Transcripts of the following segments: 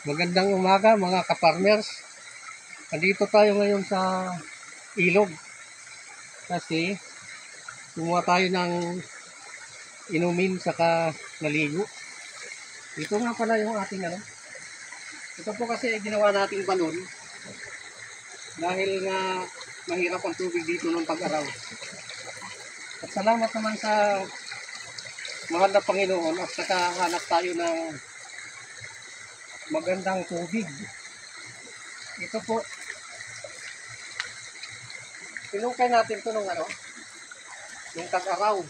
Magandang umaga mga ka-farmers. Nandito tayo ngayon sa ilog kasi kumuha tayo ng inumin saka naligo. Ito nga pala yung ating ano. Ito po kasi ginawa nating balon dahil nga mahirap ang tubig dito ng pag-araw. At salamat naman sa mahal na Panginoon at saka hanap tayo ng magandang tubig. Ito po, sinukay natin ito nung ano, yung tag-araw.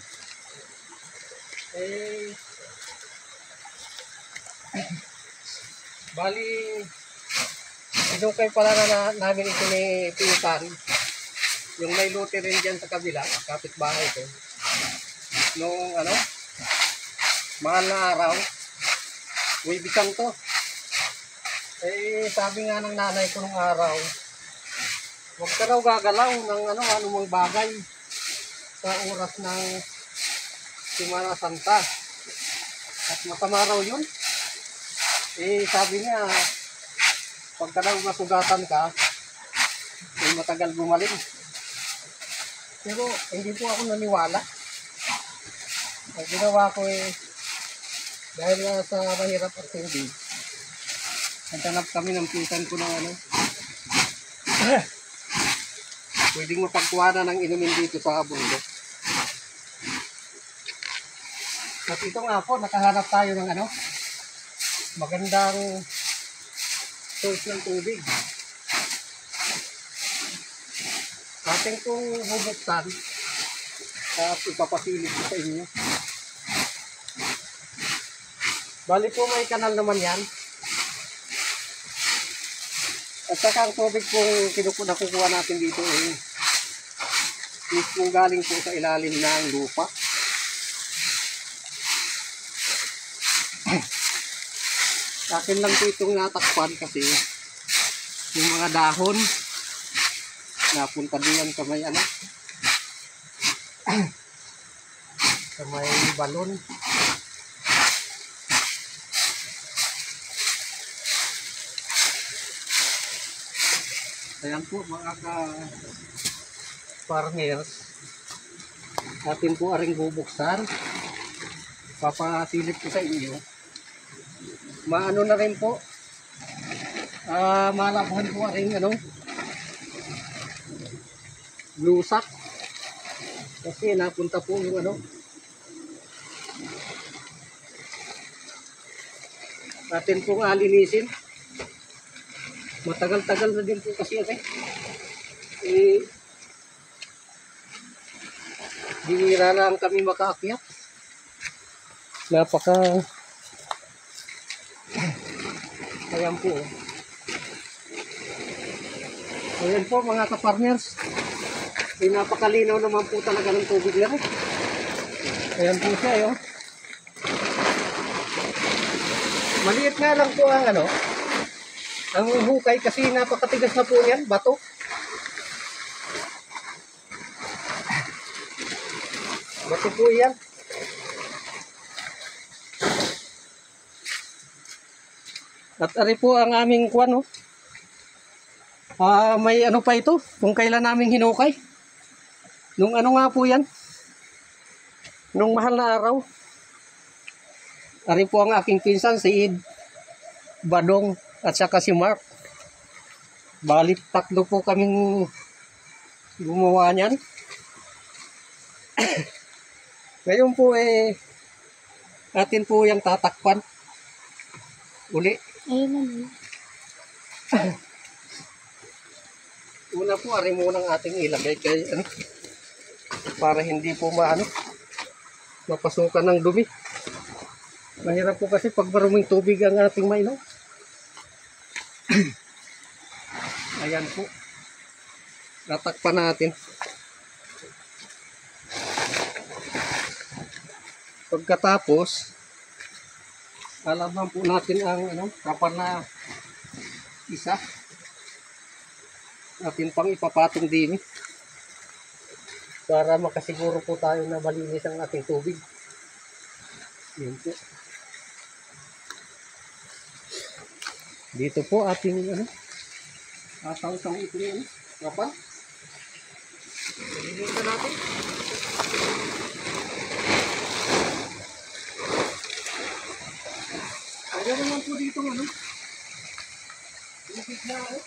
Bali, sinukay pala namin ito ni Pinsan. Yung may lote rin dyan sa kabila, kapitbahay ko. Nung ano, mahal na araw, bibisan to. Sabi nga ng nanay ko nung araw, huwag ka raw gagalaw ng anumang bagay sa oras ng Semana Santa. At masama raw yun. Sabi niya, pagka daw masugatan ka, matagal gumaling. Pero hindi po ako naniwala. Ang ginawa ko dahil nga sa mahirap at tubig, naghanap kami ng pinsan ko ng pwedeng mapagkuhanan ng inumin dito sa bundok. At ito nga po, nakahanap tayo ng magandang source ng tubig. Ating kong bubuksan at ipapasilip ko sa inyo. Bali po may kanal naman yan. At saka ang tubig pong nakukuha natin dito mismo galing po sa ilalim ng lupa. Sa akin lang po itong natakpan kasi yung mga dahon napunta diyan sa may sa may balon. Ayan po mga ka-farmers, atin po aring bubuksan. Papasilip ko sa inyo. Maano na rin po, malabhan po aring blue sack. Kasi napunta po yung atin pong alinisin. Matagal-tagal na din po kasi bihira lang kami makaakyat. Ayan po. Ayan po mga ka-farmers. Napakalinaw naman po talaga ng tubig na rin. Ayan po siya Maliit nga lang po ang hukay kasi napakatigas na po yan, bato. Bato po yan. At ari po ang aming kuwan may pa ito, kung kailan namin hinukay. Nung nga po yan, nung mahal na araw. Ari po ang aking pinsan, si Id, Badong, at saka si Mark. Bali, tatlo po kaming gumawa niyan. Ngayon po atin po yung tatakpan uli. Ayun. Una po, ari munang ating ilagay kay para hindi po mapasukan ng dumi. Mahirap po kasi pag maruming tubig ang ating mainom. Ayan po. Tatakpan natin. Pagkatapos, alaman po natin ang kapal na isa. Atin pang ipapatong din para makasiguro po tayo na malinis ang ating tubig. Yan po. Dito po ating ano, ataw-taw ito yung ano, kapal. Dito natin. Kaya naman po dito ano, isip na ano.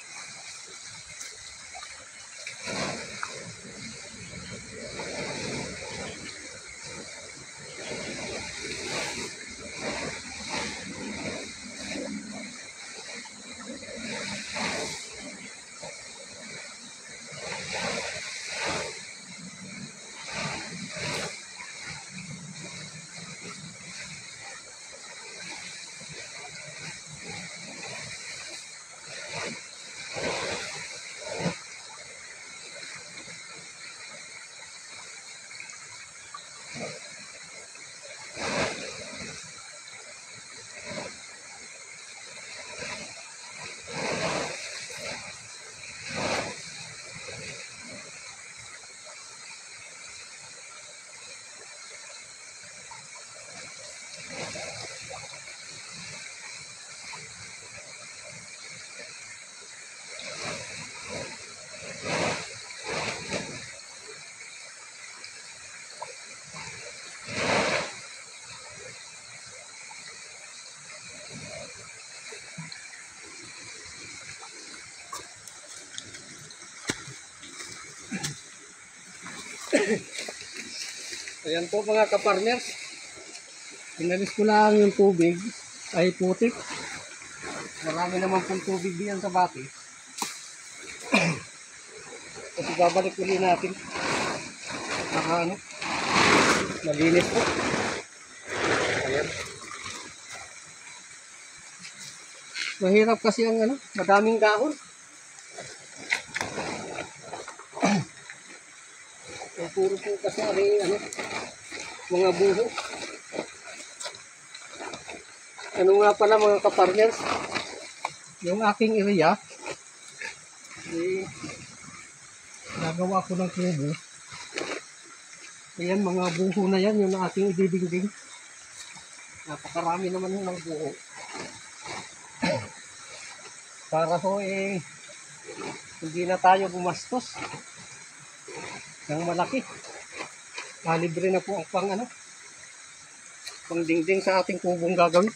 Ayan po mga kaparmers. Inalis ko lang yung tubig ay putik. Marami naman pong tubig diyan sa bati. Kasi babalik ulit natin. Naka ano, malinis po. Ayan. Mahirap kasi ang ano, madaming dahon. Puro po kasi ano, mga buho. Ano nga pala mga kaparmers, yung aking area, nagawa ko ng kubo. Ayan, mga buho na yan, yung aking ididingding. Napakarami naman yung ng buho. Para ho hindi na tayo gumastos ng malaki. Libre na po ang pang dingding sa ating kubong gagawin.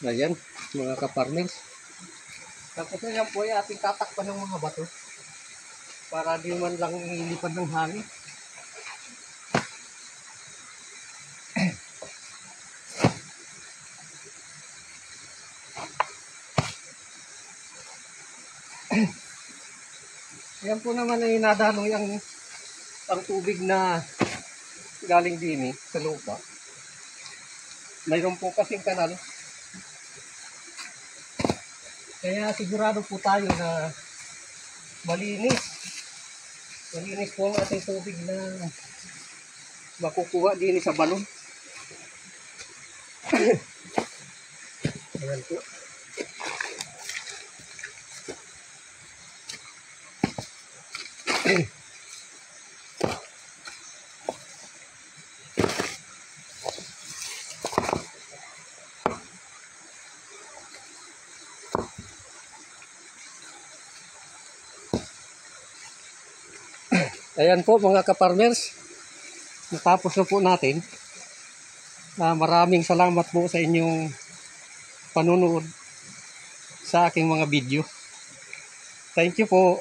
Ayan, mga kaparmers. Tapos na yan po ay ating tatakpan ng mga bato para di man lang ilipad ng hangin. Yan po naman ay nadaloy ang tubig na galing din sa lupa. Mayroon po kasing kanal. Kaya sigurado po tayo na malinis. Malinis po ang ating tubig na makukuha din sa balon. Ayan po. Ayan po mga kaparmers, natapos na po natin. Maraming salamat po sa inyong panunood sa aking mga video. Thank you po.